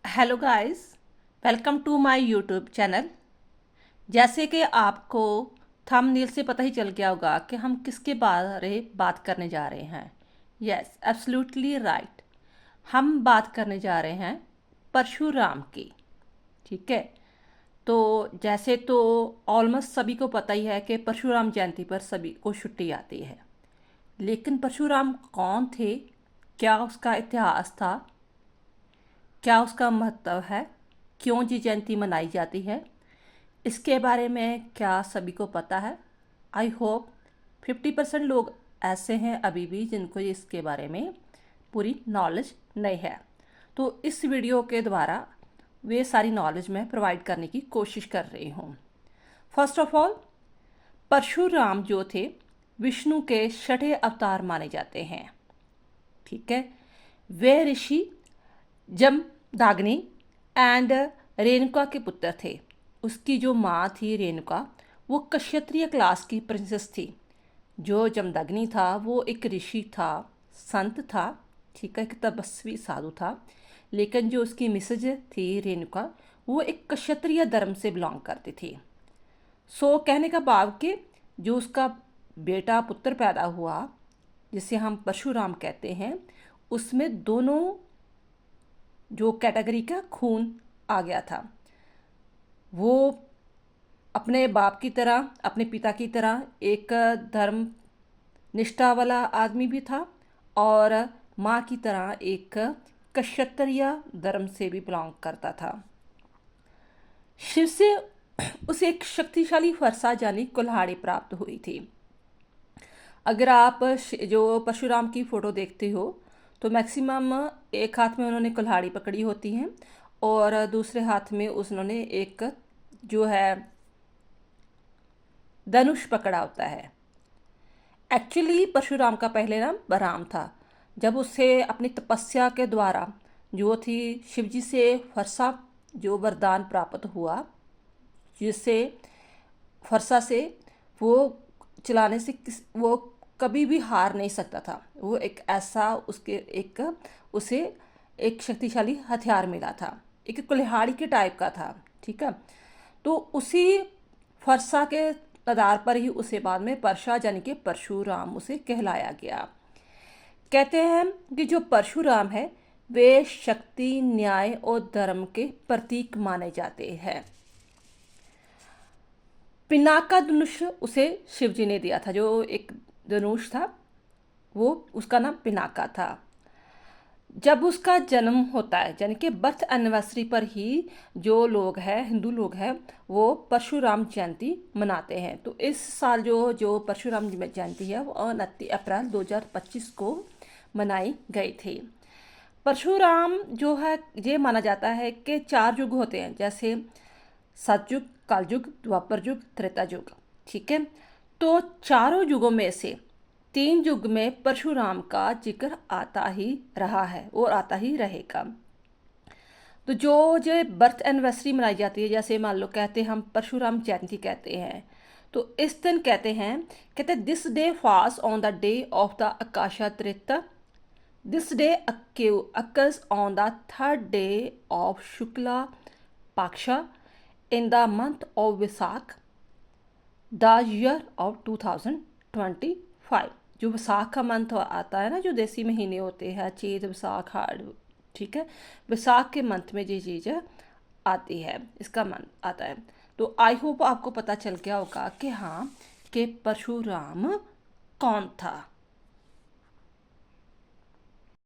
Hello guys, welcome to my YouTube channel. जैसे कि आपको थंबनेल से पता ही चल गया होगा कि हम किसके बारे बात करने जा रहे हैं। Yes, absolutely right. हम बात करने जा रहे हैं परशुराम की। ठीक है। तो जैसे तो ऑलमोस्ट सभी को पता ही है कि परशुराम जयंती पर सभी को छुट्टी आती है। लेकिन परशुराम कौन थे, क्या उसका इतिहास था, क्या उसका महत्व है, क्यों जी जयंती मनाई जाती है, इसके बारे में क्या सभी को पता है? आई होप 50% लोग ऐसे हैं अभी भी जिनको इसके बारे में पूरी नॉलेज नहीं है। तो इस वीडियो के द्वारा वे सारी नॉलेज मैं प्रोवाइड करने की कोशिश कर रही हूँ। फर्स्ट ऑफ ऑल, परशुराम जो थे विष्णु के छठे अवतार माने जाते हैं। ठीक है। वे ऋषि जमदाग्नि एंड रेणुका के पुत्र थे। उसकी जो माँ थी रेणुका, वो क्षत्रिय क्लास की प्रिंसेस थी। जो जमदग्नि था वो एक ऋषि था, संत था। ठीक है, एक तपस्वी साधु था। लेकिन जो उसकी मिसेज थी रेणुका, वो एक क्षत्रिय धर्म से बिलोंग करती थी। सो कहने का भाव कि जो उसका बेटा पुत्र पैदा हुआ, जिसे हम परशुराम कहते हैं, उसमें दोनों जो कैटेगरी का खून आ गया था। वो अपने बाप की तरह, अपने पिता की तरह एक धर्म निष्ठा वाला आदमी भी था और माँ की तरह एक क्षत्रिय धर्म से भी बिलोंग करता था। शिव से उसे एक शक्तिशाली फरसा यानी कुल्हाड़ी प्राप्त हुई थी। अगर आप जो परशुराम की फ़ोटो देखते हो तो मैक्सिमम एक हाथ में उन्होंने कुल्हाड़ी पकड़ी होती है और दूसरे हाथ में उन्होंने एक जो है धनुष पकड़ा होता है। एक्चुअली परशुराम का पहले नाम बलराम था। जब उसे अपनी तपस्या के द्वारा जो थी शिवजी से फरसा जो वरदान प्राप्त हुआ, जिससे फरसा से वो चलाने से वो कभी भी हार नहीं सकता था। वो एक ऐसा उसे एक शक्तिशाली हथियार मिला था, एक कुल्हाड़ी के टाइप का था। ठीक है। तो उसी फरसा के आधार पर ही उसे बाद में परशा यानी कि परशुराम उसे कहलाया गया। कहते हैं कि जो परशुराम है वे शक्ति, न्याय और धर्म के प्रतीक माने जाते हैं। पिनाका धनुष उसे शिवजी ने दिया था। जो एक धनुष था वो उसका नाम पिनाका था। जब उसका जन्म होता है यानी कि बर्थ एनिवर्सरी पर ही जो लोग हैं, हिंदू लोग हैं, वो परशुराम जयंती मनाते हैं। तो इस साल जो जो परशुराम जयंती है वो 29 अप्रैल 2025 को मनाई गई थी। परशुराम जो है ये माना जाता है कि 4 युग होते हैं, जैसे सतयुग, कलयुग, द्वापर युग, त्रेता युग। ठीक है। तो चारों युगों में से 3 युग में परशुराम का जिक्र आता ही रहा है और आता ही रहेगा। तो जो जो बर्थ एनिवर्सरी मनाई जाती है, जैसे मान लो कहते हैं हम परशुराम जयंती कहते हैं, तो इस दिन कहते हैं this day falls on the day of the Akshaya Tritiya. This day occurs on the third day of Shukla Paksha in the month of Visak, the year of 2025। जो विसाख का मंथ आता है ना, जो देसी महीने होते हैं, चैत, विसाख, हाड़। ठीक है। विसाख के मंथ में ये चीज़ आती है, इसका मंथ आता है। तो आई होप आपको पता चल गया होगा कि हाँ, कि परशुराम कौन था।